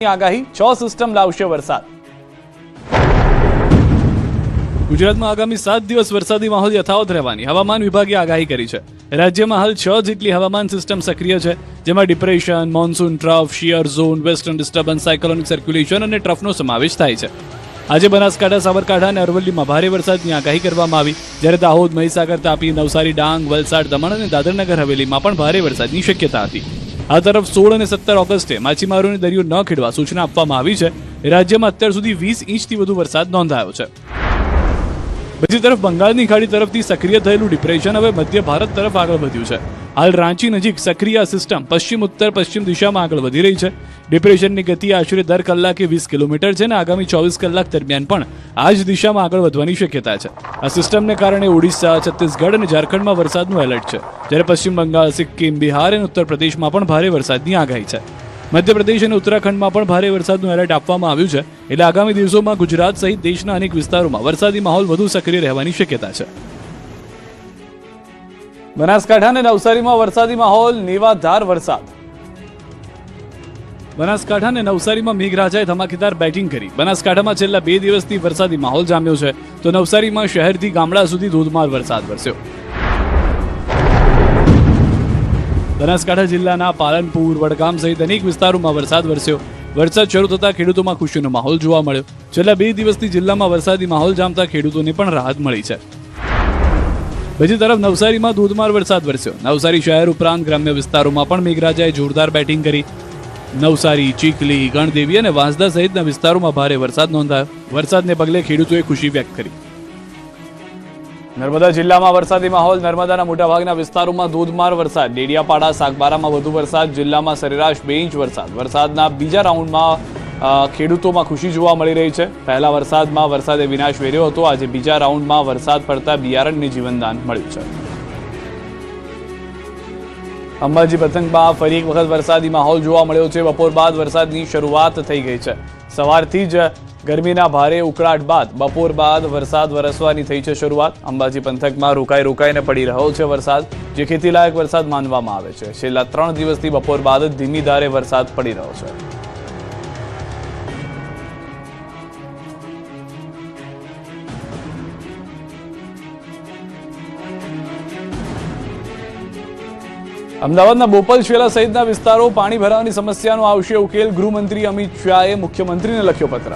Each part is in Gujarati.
આગાહી 6 સિસ્ટમ લાવશે વરસાદ। ગુજરાતમાં આગામી 7 દિવસ વરસાદી માહોલ યથાવત રહેવાની હવામાન વિભાગે આગાહી કરી છે। રાજ્યમાં હાલ 6 જેટલી હવામાન સિસ્ટમ સક્રિય છે, જેમાં depression, monsoon trough, shear zone, western disturbance, cyclonic circulation અને ટ્રફનો સમાવેશ થાય છે। આજે બનાસકાંઠા, સાબરકાંઠા અને અરવલ્લીમાં ભારે વરસાદની આગાહી કરવામાં આવી, જ્યારે દાહોદ, મહીસાગર, તાપી, નવસારી, ડાંગ, વલસાડ, દમણ અને દાદરનગર હવેલીમાં પણ ભારે વરસાદની શક્યતા હતી। આ તરફ 16 અને 17 ઓગસ્ટે માછીમારોને દરિયો ન ખેડવા સૂચના આપવામાં આવી છે। રાજ્યમાં અત્યાર સુધી 20 ઇંચથી વધુ વરસાદ નોંધાયો છે। બીજી તરફ બંગાળની ખાડી તરફથી સક્રિય થયેલું ડિપ્રેશન હવે મધ્ય ભારત તરફ આગળ વધ્યું છે। હાલ રાંચી નજીક સક્રિય સિસ્ટમ પશ્ચિમ ઉત્તર પશ્ચિમ દિશામાં આગળ વધી રહી છે। ડિપ્રેશનની ગતિ આશરે દર કલાકે 20 કિલોમીટર છે અને આગામી 24 કલાક દરમિયાન પણ આ જ દિશામાં આગળ વધવાની શક્યતા છે। આ સિસ્ટમને કારણે ઓડિશા, છત્તીસગઢ અને ઝારખંડમાં વરસાદનું એલર્ટ છે, જ્યારે પશ્ચિમ બંગાળ, સિક્કિમ, બિહાર અને ઉત્તર પ્રદેશમાં પણ ભારે વરસાદની આગાહી છે। મધ્યપ્રદેશ અને ઉત્તરાખંડમાં પણ ભારે વરસાદનું એલર્ટ આપવામાં આવ્યું છે, એટલે આગામી દિવસોમાં ગુજરાત સહિત દેશના અનેક વિસ્તારોમાં વરસાદી માહોલ વધુ સક્રિય રહેવાની શક્યતા છે। બનાસકાંઠા અને નવસારીમાં વરસાદી માહોલ, નેવાધાર વરસાદ। બનાસકાંઠા અને નવસારીમાં મેઘરાજાએ ધમાકેદાર બેટિંગ કરી। બનાસકાંઠામાં છેલ્લા 2 દિવસથી વરસાદી માહોલ જામ્યો છે, તો નવસારીમાં શહેરથી ગામડા સુધી ધોધમાર વરસાદ વરસ્યો। બનાસકાંઠા જિલ્લાના પાલનપુર, વડગામ સહિત અનેક વિસ્તારોમાં વરસાદ વરસ્યો। વરસાદ શરૂ થતાં ખેડૂતોમાં ખુશીનો માહોલ જોવા મળ્યો। છેલ્લા 2 દિવસથી જિલ્લામાં વરસાદી માહોલ જામતા ખેડૂતોને પણ રાહત મળી છે। બીજી તરફ નવસારીમાં ધોધમાર વરસાદ વરસ્યો। નવસારી શહેર ઉપરાંત ગ્રામ્ય વિસ્તારોમાં પણ મેઘરાજાએ જોરદાર બેટિંગ કરી। નવસારી, ચીખલી, ગણદેવી અને વાંસદા સહિતના વિસ્તારોમાં ભારે વરસાદ નોંધાયો। વરસાદને પગલે ખેડૂતોએ ખુશી વ્યક્ત કરી। નર્મદા જિલ્લામાં વરસાદી માહોલ। નર્મદાના મોટાભાગના વિસ્તારોમાં ધોધમાર વરસાદ। ડેડિયાપાડા, સાગબારામાં વધુ વરસાદ। જિલ્લામાં સરેરાશ 2 ઇંચ વરસાદ। વરસાદના બીજા રાઉન્ડમાં ખેડૂતોમાં ખુશી જોવા મળી રહી છે। પહેલા વરસાદમાં વરસાદે વિનાશ વેર્યો હતો, આજે બીજા રાઉન્ડમાં વરસાદ પડતા બિયારણને જીવનદાન મળ્યું છે। અંબાજી પતંગમાં ફરી એક વખત વરસાદી માહોલ જોવા મળ્યો છે। બપોર બાદ વરસાદની શરૂઆત થઈ ગઈ છે। સવારથી જ ગરમીના ભારે ઉકળાટ બાદ બપોર બાદ વરસાદ વરસવાની થઈ છે શરૂઆત। અંબાજી પંથકમાં રોકાઈને પડી રહ્યો છે વરસાદ, જે ખેતીલાયક વરસાદ માનવામાં આવે છે। છેલ્લા 3 દિવસથી બપોર બાદ જ ધીમી ધારે વરસાદ પડી રહ્યો છે। અમદાવાદના બોપલ, શેલા સહિતના વિસ્તારો પાણી ભરાવાની સમસ્યાનો આવશે ઉકેલ। ગૃહમંત્રી અમિત શાહે મુખ્યમંત્રીને લખ્યો પત્ર।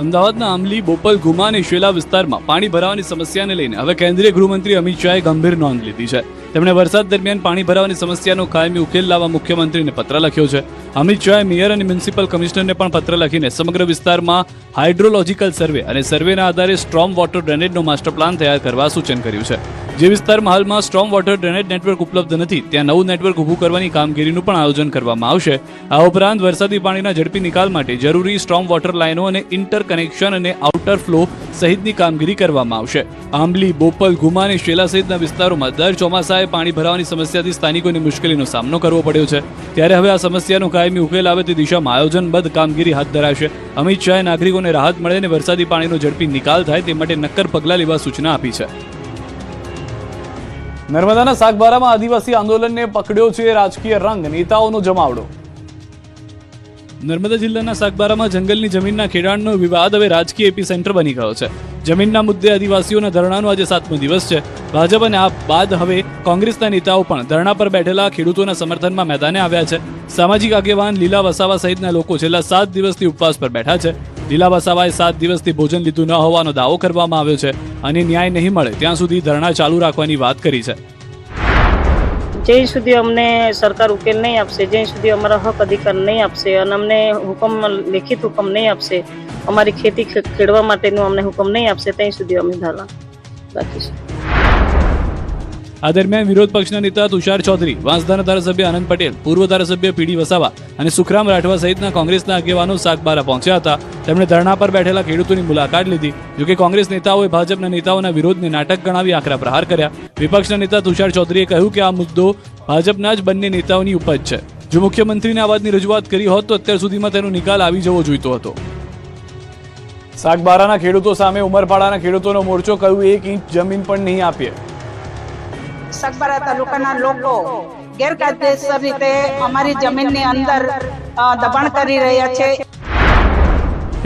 અમદાવાદના આમલી, બોપલ, ગુમા અને શેલા વિસ્તારમાં પાણી ભરાવાની સમસ્યાને લઈને હવે કેન્દ્રીય ગૃહમંત્રી અમિત શાહે ગંભીર નોંધ લીધી છે। તેમણે વરસાદ દરમિયાન પાણી ભરાવાની સમસ્યાનો કાયમી ઉકેલ લાવવા મુખ્યમંત્રીને પત્ર લખ્યો છે। અમિત શાહે મેયર અને મ્યુનિસિપલ કમિશનરને પણ પત્ર લખીને સમગ્ર વિસ્તારમાં હાઇડ્રોલોજીકલ સર્વે અને સર્વેના આધારે સ્ટ્રોમ વોટર ડ્રેનેજનો માસ્ટર પ્લાન તૈયાર કરવા સૂચન કર્યું છે। જે વિસ્તારમાં હાલમાં સ્ટ્રોમ વોટર ડ્રેનેજ નેટવર્ક ઉપલબ્ધ નથી, ત્યાં નવું નેટવર્ક ઊભું કરવાની કામગીરીનું પણ આયોજન કરવામાં આવશે। આ ઉપરાંત વરસાદી પાણીના ઝડપી નિકાલ માટે જરૂરી સ્ટ્રોમ વોટર લાઇનો અને ઇન્ટરકનેક્શન અને આઉટર ફ્લો સહિતની કામગીરી કરવામાં આવશે। આંબલી, બોપલ, ગુમા અને શેલા સહિતના વિસ્તારોમાં દર ચોમાસાએ પાણી ભરાવાની સમસ્યાથી સ્થાનિકોને મુશ્કેલીનો સામનો કરવો પડ્યો છે, ત્યારે હવે આ સમસ્યાનો કાયમી ઉકેલ આવે તે દિશામાં આયોજનબદ્ધ કામગીરી હાથ ધરાશે। અમિત શાહે નાગરિકોને રાહત મળે અને વરસાદી પાણીનો ઝડપી નિકાલ થાય તે માટે નક્કર પગલાં લેવા સૂચના આપી છે। નર્મદાના સાગબારામાં આદિવાસી આંદોલનને પકડ્યો છે રાજકીય રંગ, નેતાઓનો જમાવડો। નર્મદા જિલ્લાના સાગબારામાં જંગલની જમીનના ખેડાણનો વિવાદ હવે રાજકીય એપીસેન્ટર બની ગયો છે। જમીનના મુદ્દે આદિવાસીઓના ધરણાનો આજે 7મો દિવસ છે। ભાજપ અને આ બાદ હવે કોંગ્રેસના નેતાઓ પણ ધરણા પર બેઠેલા ખેડૂતોના સમર્થનમાં મેદાને આવ્યા છે। સામાજિક આગેવાન લીલા વસાવા સહિતના લોકો છેલ્લા 7 દિવસથી ઉપવાસ પર બેઠા છે। લીલા વસાવાએ 7 દિવસથી ભોજન લીધું ન હોવાનો દાવો કરવામાં આવ્યો છે અને ન્યાય નહીં મળે ત્યાં સુધી ધરણા ચાલુ રાખવાની વાત કરી છે। જ્યાં સુધી અમને સરકાર ઉકેલ નહીં આપશે, જ્યાં સુધી અમારા હક અધિકાર નહીં આપશે અને અમને લેખિત હુકમ નહીં આપશે, અમારી ખેતી ખેડવા માટેનું અમને હુકમ નહીં આપશે, ત્યાં સુધી અમે ધરણા રાખીશું। આ દરમિયાન વિરોધ પક્ષના નેતા તુષાર ચૌધરી, વાંસદાના ધારાસભ્ય આનંદ પટેલ, પૂર્વ ધારાસભ્ય પીડી વસાવા અને સુખરામ રાઠવા સહિતના કોંગ્રેસના આગેવાનો સાગબારા પહોંચ્યા હતા। તેમણે ધરણા પર બેઠેલા ખેડૂતોની મુલાકાત લીધી। જોકે કોંગ્રેસ નેતાઓએ ભાજપના નેતાઓના વિરોધને નાટક ગણાવી આકરા પ્રહાર કર્યા। વિપક્ષના નેતા તુષાર ચૌધરીએ કહ્યું કે આ મુદ્દો ભાજપના જ બંને નેતાઓની ઉપજ છે। જો મુખ્યમંત્રીને આ વાતની રજૂઆત કરી હોત તો અત્યાર સુધીમાં તેનો નિકાલ આવી જવો જોઈતો હતો। સાગબારાના ખેડૂતો સામે ઉમરપાડાના ખેડૂતોનો મોરચો, કહ્યું 1 ઇંચ જમીન પણ નહીં આપીએ। સાગબારા તાલુકાના લોકો ગેરકાયદેસર રીતે અમારી જમીનની અંદર દબાણ કરી રહ્યા છે.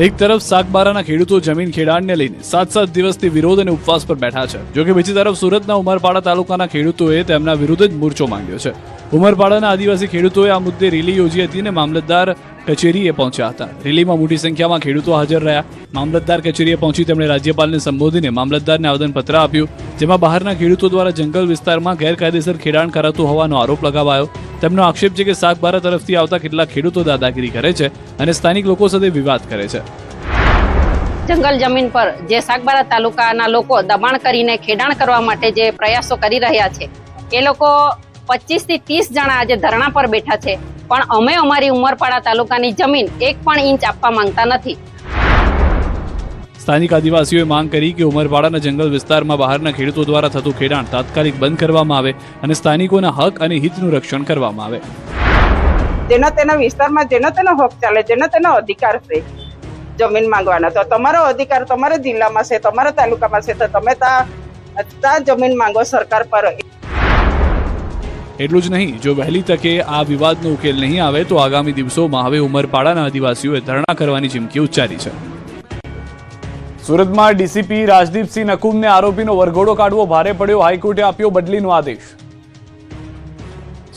એક તરફ સાગબારાના ખેડૂતો જમીન ખેડાણને લઈને 7 દિવસથી વિરોધ અને ઉપવાસ પર બેઠા છે. જોકે બીજી તરફ સુરતના ઉમરપાડા તાલુકાના ખેડૂતોએ તેમના વિરુદ્ધ જ મોરચો માંગ્યો છે. ઉમરપાડાના આદિવાસી ખેડૂતોએ આ મુદ્દે રેલી યોજી હતી અને મામલતદાર કચેરીએ પહોંચ્યા હતા. રેલીમાં મોટી સંખ્યામાં ખેડૂતો હાજર રહ્યા. મામલતદાર કચેરીએ પહોંચી તેમણે રાજ્યપાલને સંબોધીને મામલતદારને આવેદનપત્ર આપ્યું, જેમાં બહારના ખેડૂતો દ્વારા જંગલ વિસ્તારમાં ગેરકાયદેસર ખેડાણ કરાતું હોવાનો આરોપ લગાવાયો. તેમનો આક્ષેપ છે કે સાગબારા તરફથી આવતા કેટલાક ખેડૂતો દાદાગીરી કરે છે અને સ્થાનિક લોકો સાથે વિવાદ કરે છે. જંગલ જમીન પર જે સાગબારા તાલુકાના લોકો દબાણ કરીને ખેડાણ કરવા માટે જે પ્રયાસો કરી રહ્યા છે, એ લોકો 25 થી 30 જણા આજે ધરણા પર બેઠા છે, પણ અમે અમારી ઉમરપાડા તાલુકાની જમીન 1 પણ ઇંચ આપવા માંગતા નથી. સ્થાનિક આદિવાસીઓએ માંગ કરી કે ઉમરપાડાના જંગલ વિસ્તારમાં બહારના ખેડૂતો દ્વારા થતું ખેડાણ તાત્કાલિક બંધ કરવામાં આવે અને સ્થાનિકોના હક અને હિતનું રક્ષણ કરવામાં આવે. જેના તેના વિસ્તારમાં જેનો તેનો હક ચાલે, જેનો તેનો અધિકાર છે જમીન માંગવાનો, તો તમારો અધિકાર તમારા જિલ્લામાં છે, તમારા તાલુકામાં છે, તો તમે ત્યાં જમીન માંગો સરકાર પર. એટલું જ નહીં, જો વહેલી તકે આ વિવાદનો ઉકેલ નહીં આવે તો આગામી દિવસોમાં હવે ઉમરપાડાના આદિવાસીઓએ ધરણા કરવાની ચીમકી ઉચ્ચારી છે. સુરતમાં ડીસીપી રાજદીપસિંહ નકુમને આરોપીનો વરઘોડો કાઢવો ભારે પડ્યો. હાઈકોર્ટે આપ્યો બદલીનો આદેશ.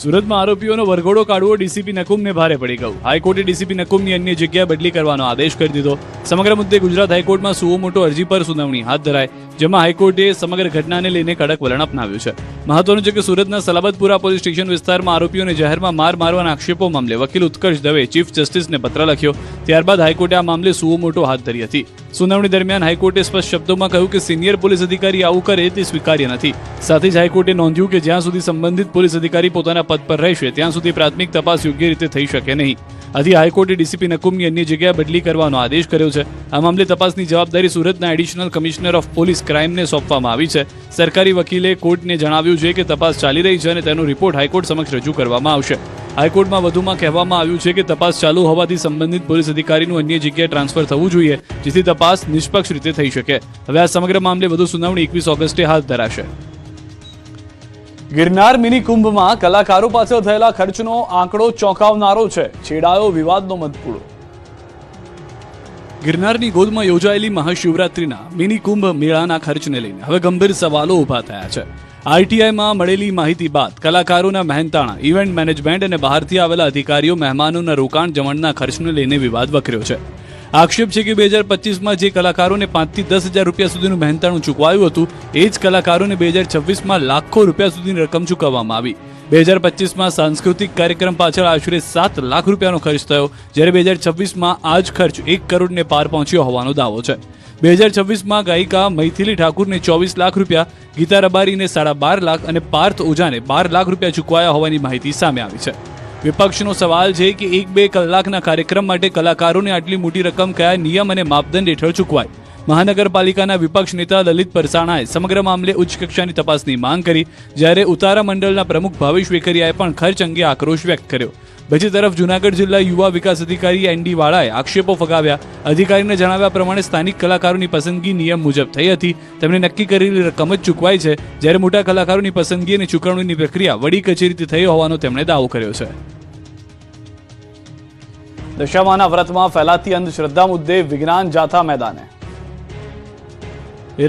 સુરતમાં આરોપીઓનો વરઘોડો કાઢવો ડીસીપી નકુમને ભારે પડી ગયું. હાઈકોર્ટે ડીસીપી નકુમની અન્ય જગ્યાએ બદલી કરવાનો આદેશ કરી દીધો. સમગ્ર મુદ્દે ગુજરાત હાઈકોર્ટમાં સુઓ મોટો અરજી પર સુનાવણી હાથ ધરાઈ, જેમાં હાઈકોર્ટે સમગ્ર ઘટનાને લઈને કડક વલણ અપનાવ્યું છે. મહત્વનું છે કે સુરતના સલાબતપુરા પોલીસ સ્ટેશન વિસ્તારમાં આરોપીઓને જાહેરમાં માર મારવાના આક્ષેપો મામલે વકીલ ઉત્કર્ષ દવે ચીફ જસ્ટિસને પત્ર લખ્યો. ત્યારબાદ હાઈકોર્ટે આ મામલે સુઓ મોટો હાથ ધરી હતી. સુનાવણી દરમિયાન હાઈકોર્ટે સ્પષ્ટ શબ્દોમાં કહ્યું કે સિનિયર પોલીસ અધિકારી આવું કરે તે સ્વીકાર્ય નથી. સાથે જ હાઈકોર્ટે નોંધ્યું કે જ્યાં સુધી સંબંધિત પોલીસ અધિકારી પોતાના પદ પર રહેશે ત્યાં સુધી પ્રાથમિક તપાસ યોગ્ય રીતે થઈ શકે નહીં. આથી હાઈકોર્ટે ડીસીપી નકુમની અન્ય જગ્યાએ બદલી કરવાનો આદેશ કર્યો છે. આ મામલે તપાસની જવાબદારી સુરતના એડિશનલ કમિશનર ઓફ પોલીસ ક્રાઇમને સોંપવામાં આવી છે. સરકારી વકીલે કોર્ટને જણાવ્યું છે કે તપાસ ચાલી રહી છે અને તેનો રિપોર્ટ હાઈકોર્ટ સમક્ષ રજૂ કરવામાં આવશે. હાઈકોર્ટમાં વધુમાં કહેવામાં આવ્યું છે કે તપાસ ચાલુ હોવાથી સંબંધિત પોલીસ અધિકારીનું અન્ય જગ્યાએ ટ્રાન્સફર થવું જોઈએ, જેથી તપાસ નિષ્પક્ષ રીતે થઈ શકે. હવે આ સમગ્ર મામલે વધુ સુનાવણી 21 ઓગસ્ટે હાથ ધરાશે. ગિરનાર મિની કુંભમાં કલાકારો પાછળ થયેલા ખર્ચનો આંકડો ચોંકાવનારો છે. છેડાયો વિવાદનો મધપૂડો. ગિરનારની ગોદમાં યોજાયેલી મહાશિવરાત્રીના મિની કુંભ મેળાના ખર્ચને લઈને હવે ગંભીર સવાલો ઊભા થયા છે. આરટીઆઈમાં મળેલી માહિતી બાદ કલાકારોના મહેનતાણા, ઇવેન્ટ મેનેજમેન્ટ અને બહારથી આવેલા અધિકારીઓ મહેમાનોના રોકાણ જમણના ખર્ચને લઈને વિવાદ વકર્યો છે. આક્ષેપ છે કે 2025માં જે કલાકારોને 5 થી 10 હજાર રૂપિયા સુધીનું મહેનતાણું ચૂકવાયું હતું, એ જ કલાકારોને 2026માં લાખો રૂપિયા સુધીની રકમ ચૂકવવામાં આવી. 2025માં સાંસ્કૃતિક કાર્યક્રમ પાછળ આશરે 7 લાખ રૂપિયાનો ખર્ચ થયો, જ્યારે 2026માં આ જ ખર્ચ 1 કરોડને પાર પહોંચ્યો હોવાનો દાવો છે. 2026માં ગાયિકા મૈથિલી ઠાકુરને 24 લાખ રૂપિયા, ગીતા રબારીને 12.5 લાખ અને પાર્થ ઓઝાને 12 લાખ રૂપિયા ચૂકવાયા હોવાની માહિતી સામે આવી છે. વિપક્ષનો સવાલ છે કે 1-2 કલાકના કાર્યક્રમ માટે કલાકારોને આટલી મોટી રકમ કયા નિયમ અને માપદંડ હેઠળ ચૂકવાય? મહાનગરપાલિકાના વિપક્ષ નેતા લલિત પરસાણાએ સમગ્ર મામલે ઉચ્ચ કક્ષાની તપાસની માંગ કરી, જ્યારે ઉતારા મંડળના પ્રમુખ ભાવેશ વેકરિયાએ પણ ખર્ચ અંગે આક્રોશ વ્યક્ત કર્યો. બીજી તરફ જૂનાગઢ જિલ્લા યુવા વિકાસ અધિકારી એનડી વાળાએ આક્ષેપો ફગાવ્યા. અધિકારીને જણાવ્યા પ્રમાણે સ્થાનિક કલાકારોની પસંદગી નિયમ મુજબ થઈ હતી, તેમને નક્કી કરેલી રકમ જ ચૂકવાઈ છે, જ્યારે મોટા કલાકારોની પસંદગી અને ચૂકવણીની પ્રક્રિયા વડી કચેરીથી થઈ હોવાનો તેમણે દાવો કર્યો છે. દશામાના વ્રતમાં ફેલાતી અંધશ્રદ્ધા મુદ્દે વિજ્ઞાન જાથા મેદાને.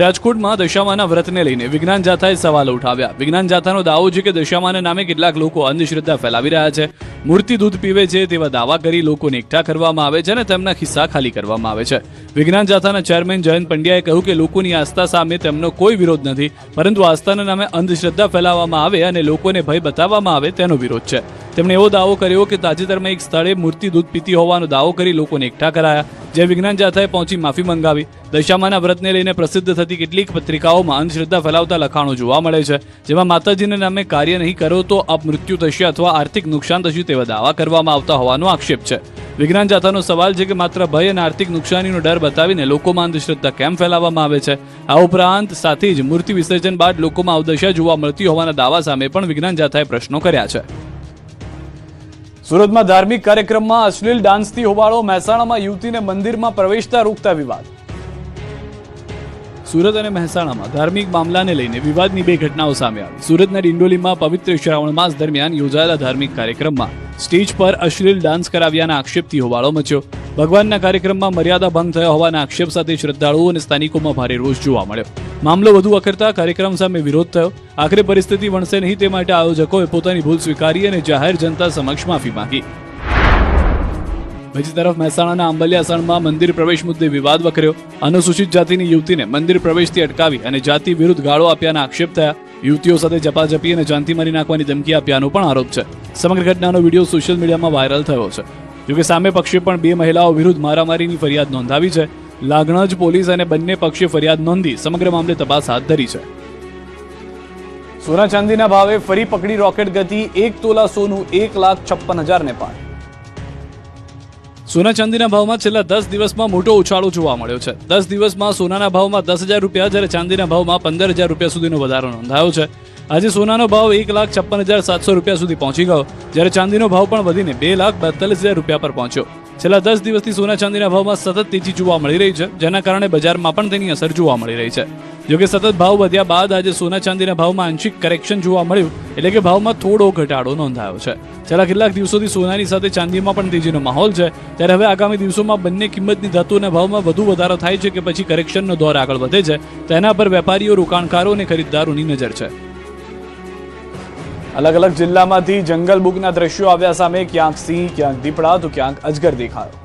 રાજકોટમાં દશામાના વ્રતને લઈને વિજ્ઞાન જાથાએ સવાલો ઉઠાવ્યા. વિજ્ઞાન જાથાનો દાવો છે કે દશામાના નામે કેટલાક લોકો અંધશ્રદ્ધા ફેલાવી રહ્યા છે. મૂર્તિ દૂધ પીવે છે તેવા દાવા કરી લોકોને એકઠા કરવામાં આવે છે અને તેમના ખિસ્સા ખાલી કરવામાં આવે છે. વિજ્ઞાન જાથાના ચેરમેન જયંત પંડ્યાએ કહ્યું કે લોકોની આસ્થા સામે તેમનો કોઈ વિરોધ નથી, પરંતુ આસ્થાના નામે અંધશ્રદ્ધા ફેલાવવામાં આવે અને લોકોને ભય બતાવવામાં આવે તેનો વિરોધ છે. તેમણે એવો દાવો કર્યો કે તાજેતરમાં એક સ્થળે મૂર્તિ દૂધ પીતી હોવાનો દાવો કરી લોકોને એકઠા કરાયા, જે વિજ્ઞાન જાથાએ પહોંચી માફી મંગાવી. દશામાના વ્રતને લઈને પ્રસિદ્ધ થતી કેટલીક પત્રિકાઓમાં અંધશ્રદ્ધા ફેલાવતા લખાણો જોવા મળે છે, જેમાં માતાજીના નામે કાર્ય નહીં કરો તો અપમૃત્યુ થશે અથવા આર્થિક નુકસાન થશે તેવા દાવા કરવામાં આવતા હોવાનો આક્ષેપ છે. વિજ્ઞાન જાથાનો સવાલ છે કે માત્ર ભય અને આર્થિક નુકસાનીનો ડર બતાવીને લોકોમાં અંધશ્રદ્ધા કેમ ફેલાવવામાં આવે છે? આ ઉપરાંત સાથે જ મૂર્તિ વિસર્જન બાદ લોકોમાં અવદશા જોવા મળતી હોવાના દાવા સામે પણ વિજ્ઞાન જાથાએ પ્રશ્નો કર્યા છે. સુરતમાં ધાર્મિક કાર્યક્રમમાં અશ્લીલ ડાન્સથી હોબાળો. મહેસાણામાં યુવતીને મંદિરમાં પ્રવેશતા રોકતા વિવાદ. સુરત અને મહેસાણામાં ધાર્મિક મામલાને લઈને વિવાદની 2 ઘટનાઓ સામે આવી. સુરતના ડિંડોલીમાં પવિત્ર શ્રાવણ માસ દરમિયાન યોજાયેલા ધાર્મિક કાર્યક્રમમાં સ્ટેજ પર અશ્લીલ ડાન્સ કરાવ્યાના આક્ષેપથી હોબાળો મચ્યો. ભગવાનના કાર્યક્રમમાં મર્યાદા ભંગ થયા હોવાના આક્ષેપ સાથે શ્રદ્ધાળુઓ અને સ્થાનિકોમાં ભારે રોષ જોવા મળ્યો. મામલો વધુ વકરતા કાર્યક્રમ સામે વિરોધ થયો. આખરે પરિસ્થિતિ વણસે નહીં તે માટે આયોજકોએ પોતાની ભૂલ સ્વીકારી અને જાહેર જનતા સમક્ષ માફી માંગી. બીજી તરફ મહેસાણાના આંબલિયાસણમાં મંદિર પ્રવેશ મુદ્દે વિવાદ વકર્યો. અનુસૂચિત જાતિની યુવતીને મંદિર પ્રવેશથી અટકાવી અને જાતિ વિરુદ્ધ ગાળો આપ્યાના આક્ષેપ થયા. યુવતીઓ સાથે ઝપાઝપી અને જાનથી મારી નાખવાની ધમકી આપ્યાનો પણ આરોપ છે. સમગ્ર ઘટનાનો વિડીયો સોશિયલ મીડિયામાં વાયરલ થયો છે. જોકે સામે પક્ષે પણ 2 મહિલાઓ વિરુદ્ધ મારામારીની ફરિયાદ નોંધાવી છે. લાગણજ પોલીસ અને બંને પક્ષે ફરિયાદ નોંધી સમગ્ર મામલે તપાસ હાથ ધરી છે. સોના ચાંદીના ભાવે ફરી પકડી રોકેટ ગતિ. 1 તોલા સોનું 1,56,000 ને પાર. સોના ચાંદીના ભાવમાં છેલ્લા 10 દિવસમાં મોટો ઉછાળો જોવા મળ્યો છે. 10 દિવસમાં સોનાના ભાવમાં 10,000 રૂપિયા જ્યારે ચાંદીના ભાવમાં 15,000 રૂપિયા સુધીનો વધારો નોંધાયો છે. આજે સોનાનો ભાવ 1,56,700 રૂપિયા સુધી પહોંચી ગયો, જ્યારે ચાંદીનો ભાવ પણ વધીને 2,42,000 રૂપિયા પર પહોંચ્યો. છેલ્લા 10 દિવસથી સોના ચાંદીના ભાવમાં સતત તેજી જોવા મળી રહી છે, જેના કારણે બજારમાં પણ તેની અસર જોવા મળી રહી છે. જોકે સતત ભાવ વધ્યા બાદ આજે સોના ચાંદીના ભાવમાં આંશિક કરેક્શન જોવા મળ્યું, એટલે કે ભાવમાં થોડો ઘટાડો નોંધાયો છે. છેલ્લા કેટલાક દિવસોથી સોનાની સાથે ચાંદીમાં પણ તેજીનો માહોલ છે, ત્યારે હવે આગામી દિવસોમાં બંને કિંમતની ધાતુના ભાવમાં વધુ વધારો થાય છે કે પછી કરેક્શનનો દોર આગળ વધે છે, તેના પર વેપારીઓ, રોકાણકારો અને ખરીદદારોની નજર છે. અલગ અલગ જિલ્લામાંથી જંગલ બુકના દ્રશ્યો આવ્યા સામે. ક્યાંક સિંહ, ક્યાંક દીપડા તો ક્યાંક અજગર દેખાયો.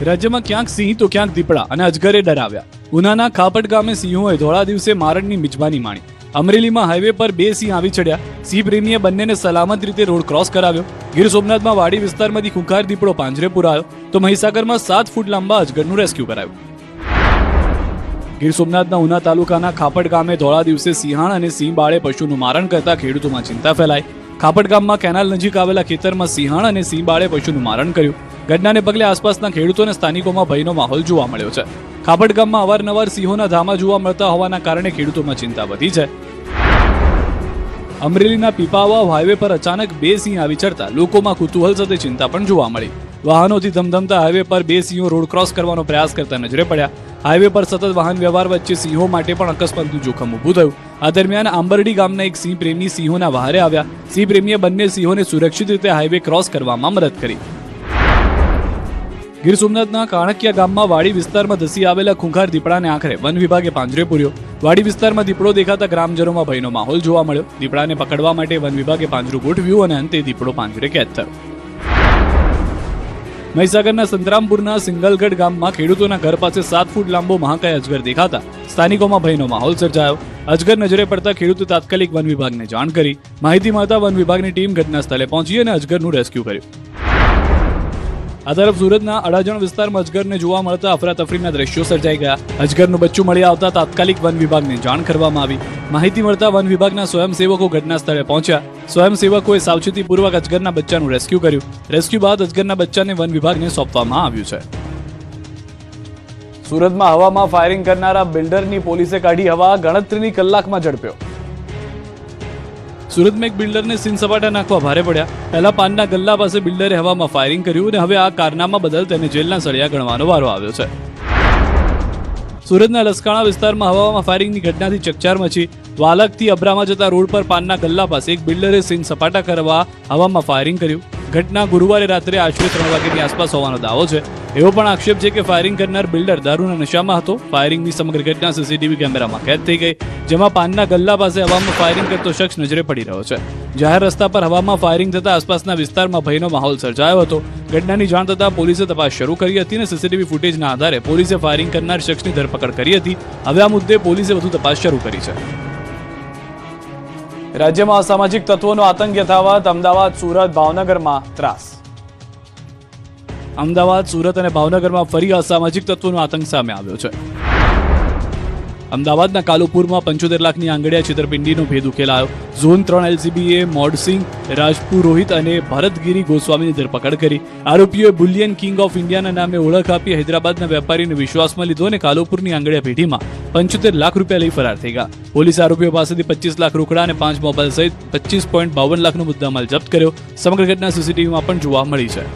રાજ્યમાં ક્યાંક સિંહ તો ક્યાંક દીપડા અને અજગરે ડરાવ્યા. ઉનાના ખાપટ ગામે સિંહોએ ધોળા દિવસે મારણની મિજબાની માણી. અમરેલીમાં હાઈવે પર 2 સિંહ આવી ચડ્યા. સિંહ પ્રેમીએ બંનેને સલામત રીતે રોડ ક્રોસ કરાવ્યો. ગીર સોમનાથમાં વાડી વિસ્તારમાંથી ખૂંખાર દીપડો પાંજરે પુરાયો, તો મહીસાગરમાં 7 ફૂટ લાંબા અજગરનું રેસ્ક્યુ કરાયું. ગીર સોમનાથના ઉના તાલુકાના ખાપટ ગામે ધોળા દિવસે સિંહાણ અને સિંહ બાળે પશુનું મારણ કરતા ખેડૂતોમાં ચિંતા ફેલાઈ. ખાપટ ગામમાં કેનાલ નજીક આવેલા ખેતરમાં સિંહાણ અને સિંહ બાળે પશુનું મારણ કર્યું. ઘટનાને પગલે આસપાસના ખેડૂતો અને સ્થાનિકોમાં ભયનો માહોલ જોવા મળ્યો છે. ખાપટ ગામમાં અવારનવાર સિંહોના ધામા જોવા મળતા હોવાના કારણે ખેડૂતોમાં ચિંતા વધી છે. અમરેલીના પીપાવાવ હાઈવે પર અચાનક 2 સિંહ આવી ચડતા લોકોમાં કુતૂહલ સાથે ચિંતા પણ જોવા મળી. વાહનોથી ધમધમતા હાઈવે પર 2 સિંહો રોડ ક્રોસ કરવાનો પ્રયાસ કરતા નજરે પડ્યા. હાઈવે પર સતત વાહન વ્યવહાર વચ્ચે સિંહો માટે પણ અકસ્માતનું જોખમ ઊભું થયું. આ દરમિયાન આંબરડી ગામના એક સિંહ પ્રેમી સિંહોના વહારે આવ્યા. સિંહ પ્રેમીએ બંને સિંહોને સુરક્ષિત રીતે હાઈવે ક્રોસ કરવામાં મદદ કરી. ગીર સોમનાથના કાણકિયા ગામમાં વાડી વિસ્તારમાં ધસી આવેલા ખૂંખાર દીપડાને આખરે વન વિભાગે પાંજરે પૂર્યો. વાડી વિસ્તારમાં દીપડો દેખાતા ગ્રામજનોમાં ભયનો માહોલ જોવા મળ્યો. દીપડાને પકડવા માટે વન વિભાગે પાંજરું ગોઠવ્યું અને અંતે દીપડો પાંજરે કેદ થયો. મહીસાગરના સંતરામપુરના સિંગલગઢ ગામમાં ખેડૂતોના ઘર પાસે 7 ફૂટ લાંબો મહાકાય અજગર દેખાતા સ્થાનિકોમાં ભયનો માહોલ સર્જાયો. અજગર નજરે પડતા ખેડૂતે તાત્કાલિક વન વિભાગને જાણ કરી. માહિતી મળતા વન વિભાગની ટીમ ઘટના સ્થળે પહોંચી અને અજગરનું રેસ્ક્યુ કર્યું. આ તરફ સુરતના અડાજણ વિસ્તારમાં અજગરને જોવા મળતા અફરાતફરીના દ્રશ્યો સર્જાઈ ગયા. અજગરનું બચ્ચું મળી આવતા તાત્કાલિક વન વિભાગને જાણ કરવામાં આવી. માહિતી મળતા વન વિભાગના સ્વયંસેવકો ઘટના સ્થળે પહોંચ્યા. સ્વયંસેવકોએ સાવચેતીપૂર્વક અજગરના બચ્ચાનું રેસ્ક્યુ કર્યું. રેસ્ક્યુ બાદ અજગરના બચ્ચાને વન વિભાગને સોંપવામાં આવ્યું છે. સુરતમાં હવામાં ફાયરિંગ કરનારા બિલ્ડરની પોલીસે કાઢી હવા. ગણતરીની કલાકમાં ઝડપ્યો. સુરતમાં એક બિલ્ડરને સીન સપાટા નાખવા ભારે પડ્યા. પહેલા પાનના ગલ્લા પાસે બિલ્ડરે હવામાં ફાયરિંગ કર્યું અને હવે આ કારનામા બદલ તેને જેલના સળિયા ગણવાનો વારો આવ્યો છે. સુરતના લસકાણા વિસ્તારમાં હવામાં ફાયરિંગની ઘટનાથી ચકચાર મચી. વાલકથી અબ્રામા જતા રોડ પર પાનના ગલ્લા પાસે એક બિલ્ડરે સીન સપાટા કરવા હવામાં ફાયરિંગ કર્યું. ઘટના ગુરુવારે રાત્રે આશરે 3 વાગ્યાની આસપાસ હોવાનો દાવો છે. એવો પણ આક્ષેપ છે કે ફાયરિંગ કરનાર બિલ્ડર દારૂના નશામાં હતો. ફાયરિંગની સમગ્ર ઘટના સીસીટીવી કેમેરામાં કેદ થઈ ગઈ, જેમાં પાનના ગલ્લા પાસે હવામાં ફાયરિંગ કરતો શખ્સ નજરે પડી રહ્યો છે. જાહેર રસ્તા પર હવામાં ફાયરિંગ થતા આસપાસના વિસ્તારમાં ભયનો માહોલ સર્જાયો હતો. ઘટનાની જાણ થતાં પોલીસે તપાસ શરૂ કરી હતી અને સીસીટીવી ફૂટેજના આધારે પોલીસે ફાયરિંગ કરનાર શખ્સની ધરપકડ કરી હતી. હવે આ મુદ્દે પોલીસે વધુ તપાસ શરૂ કરી છે. રાજ્યમાં અસામાજિક તત્વોનો આતંક યથાવત. અમદાવાદ, સુરત, ભાવનગરમાં ત્રાસ. અમદાવાદ, સુરત અને ભાવનગરમાં ફરી અસામાજિક તત્વોનો આતંક સામે આવ્યો છે. અમદાવાદના કાલુપુરમાં 75 લાખની આંગડિયા છેતરપિંડીનો ભેદ ઉકેલાયો. ઝોન 3 એલસીબીએ મોડસિંહ, રાજપુરોહિત અને ભરતગીરી ગોસ્વામીની ધરપકડ કરી. આરોપીઓએ બુલિયન કિંગ ઓફ ઇન્ડિયાના નામે ઓળખ આપી હૈદરાબાદના વેપારીને વિશ્વાસમાં લીધો અને કાલુપુરની આંગડિયા પેઢીમાં 75 લાખ રૂપિયા લઈ ફરાર થઈ ગયા. પોલીસે આરોપીઓ પાસેથી 25 લાખ રોકડા અને 5 મોબાઈલ સહિત 25.52 લાખનો મુદ્દામાલ જપ્ત કર્યો. સમગ્ર ઘટના સીસીટીવીમાં પણ જોવા મળી છે.